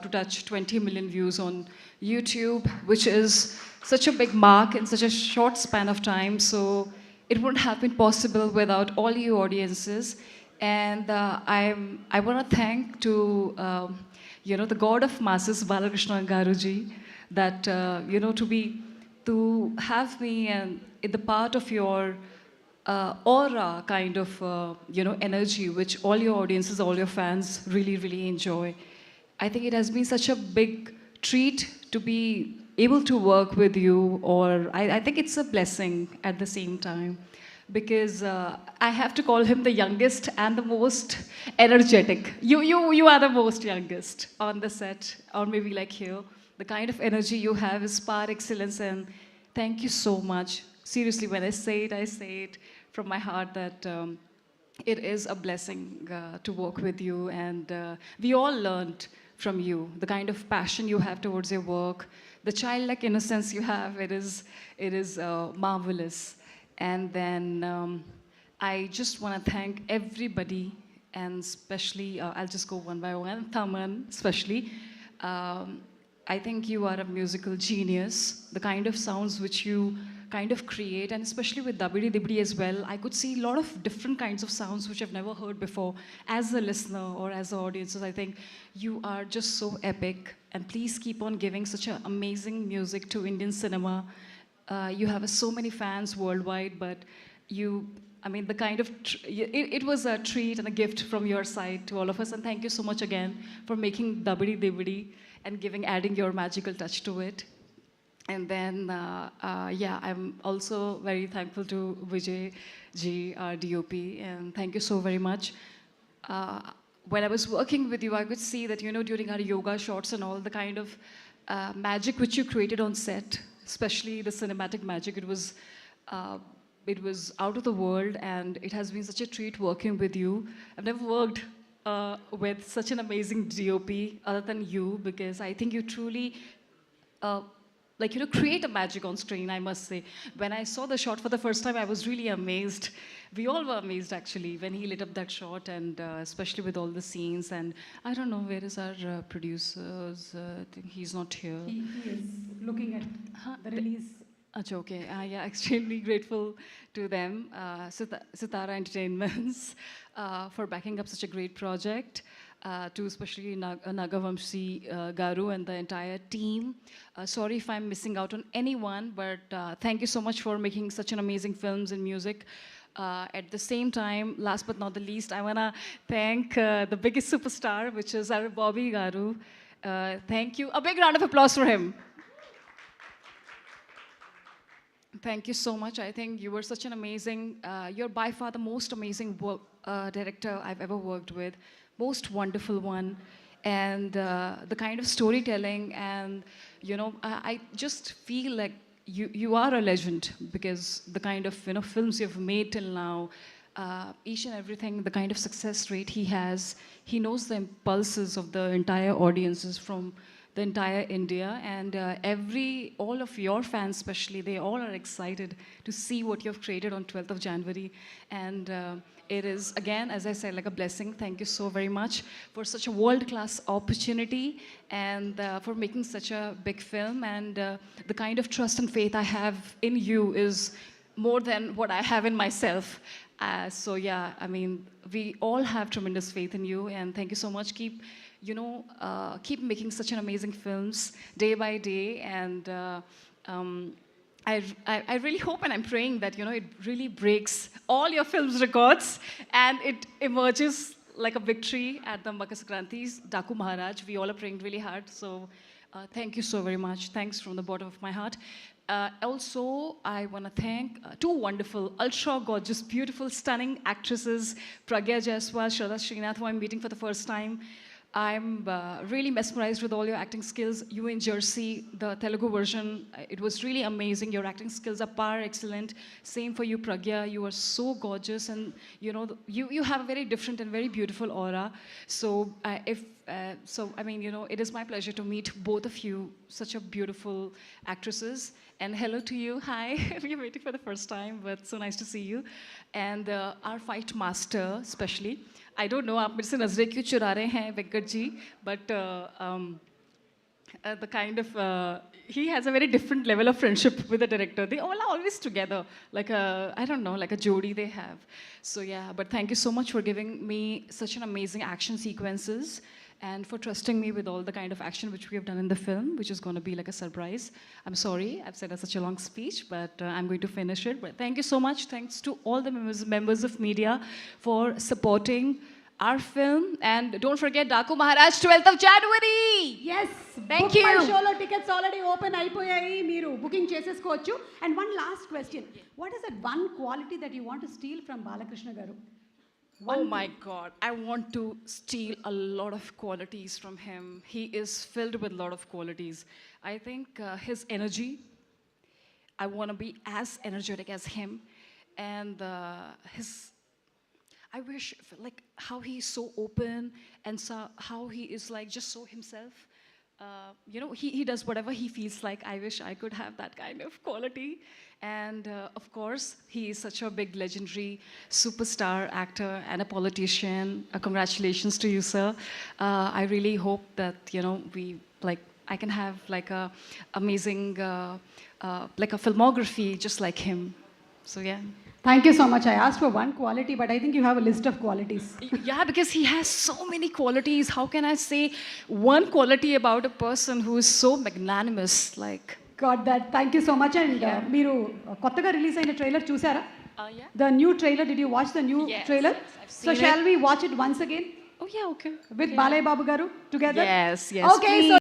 to touch 20 million views on YouTube, which is such a big mark in such a short span of time. So it wouldn't have been possible without all you audiences. And I want to thank to the God of masses, Balakrishna Garuji, that to have me and in the part of your aura kind of energy which all your audiences, all your fans really enjoy. I think it has been such a big treat to be able to work with you, or I think it's a blessing at the same time, because I have to call him the youngest and the most energetic. You are the most youngest on the set, or maybe like here. The kind of energy you have is par excellence, and thank you so much. Seriously, when I say it from my heart that it is a blessing to work with you, and we all learned from you the kind of passion you have towards your work, the childlike innocence you have. It is marvelous. And then I just want to thank everybody, and especially I'll just go one by one. Thaman, especially. I think you are a musical genius. The kind of sounds which you kind of create, and especially with Dabidi Dibidi as well, I could see a lot of different kinds of sounds which I've never heard before. As a listener or as an audience, I think you are just so epic. And please keep on giving such an amazing music to Indian cinema. You have so many fans worldwide, but the kind of, it was a treat and a gift from your side to all of us. And thank you so much again for making Dabidi Dibidi and adding your magical touch to it. And then, I'm also very thankful to Vijay ji, our DOP, and thank you so very much. When I was working with you, I could see that, during our yoga shots and all, the kind of magic which you created on set, especially the cinematic magic, it was out of the world, and it has been such a treat working with you. I've never worked with such an amazing DOP other than you, because I think you truly create a magic on screen, I must say. When I saw the shot for the first time, I was really amazed. We all were amazed, actually, when he lit up that shot, and especially with all the scenes. And I don't know, where is our producers? I think he's not here. He is looking at the release. Achha, okay. Yeah, extremely grateful to them, Sitara Entertainments, for backing up such a great project. To especially Nagavamshi Garu and the entire team. Sorry if I'm missing out on anyone, but thank you so much for making such an amazing films and music. At the same time, last but not the least, I want to thank the biggest superstar, which is our Bobby Garu. Thank you. A big round of applause for him. Thank you so much. I think you were such an amazing, you're by far the most amazing director I've ever worked with. Most wonderful one. And the kind of storytelling, and I just feel like you are a legend, because the kind of films you've made till now, each and everything, the kind of success rate he has, he knows the impulses of the entire audiences from the entire India, and all of your fans especially, they all are excited to see what you've created on 12th of January. And it is, again, as I said, like a blessing. Thank you so very much for such a world-class opportunity, and for making such a big film. And the kind of trust and faith I have in you is more than what I have in myself. So yeah, we all have tremendous faith in you, and thank you so much. Keep making such an amazing films day by day, and I really hope, and I'm praying that it really breaks all your films records, and it emerges like a victory at the Makar Sankranti's Daku Maharaj. We all are praying really hard. So thank you so very much. Thanks from the bottom of my heart. Also, I want to thank two wonderful, ultra gorgeous, beautiful, stunning actresses, Pragya Jaiswal, Shraddha Srinath, who I'm meeting for the first time. I'm really mesmerized with all your acting skills. You in Jersey, the Telugu version, it was really amazing. Your acting skills are par excellent. Same for you, Pragya. You are so gorgeous, and you have a very different and very beautiful aura. So it is my pleasure to meet both of you, such a beautiful actresses. And hello to you. Hi. We're waiting for the first time, but so nice to see you. And our fight master, especially. I don't know, आप मेरे से नजरें क्यों चुरा रहे हैं, Venkat ji? But the kind of he has a very different level of friendship with the director. They all are always together, like a I don't know, like a jodi they have. So yeah, but thank you so much for giving me such an amazing action sequences and for trusting me with all the kind of action which we have done in the film, which is going to be like a surprise. I'm sorry I've said such a long speech, but I'm going to finish it. But thank you so much. Thanks to all the members of media for supporting our film. And don't forget Daku Maharaj, 12th of January. Yes Thank you. షోలో tickets already open అయిపోయాయి, మీరు booking చేసేసుకోవచ్చు. And one last question, what is that one quality that you want to steal from Balakrishna garu? Oh my God, I want to steal a lot of qualities from him. He is filled with a lot of qualities. I think his energy, I want to be as energetic as him. And I wish, like, how he is so open and so, how he is like just so himself. You know, he does whatever he feels like. I wish I could have that kind of quality. And of course, he is such a big legendary superstar actor and a politician. Congratulations to you, sir. I really hope that, you know, I can have like a amazing, like a filmography just like him. So yeah. Thank you so much. I asked for one quality, but I think you have a list of qualities. Yeah, because he has so many qualities. How can I say one quality about a person who is so magnanimous? Like, got that. Thank you so much. And మీరు కొత్తగా release అయిన trailer చూసారా? yeah. The new trailer, did you watch the new Yes, trailer? I've so seen shall we watch it once again Oh yeah, okay. With Balayya Babu garu together? Yes, yes. Okay. please. So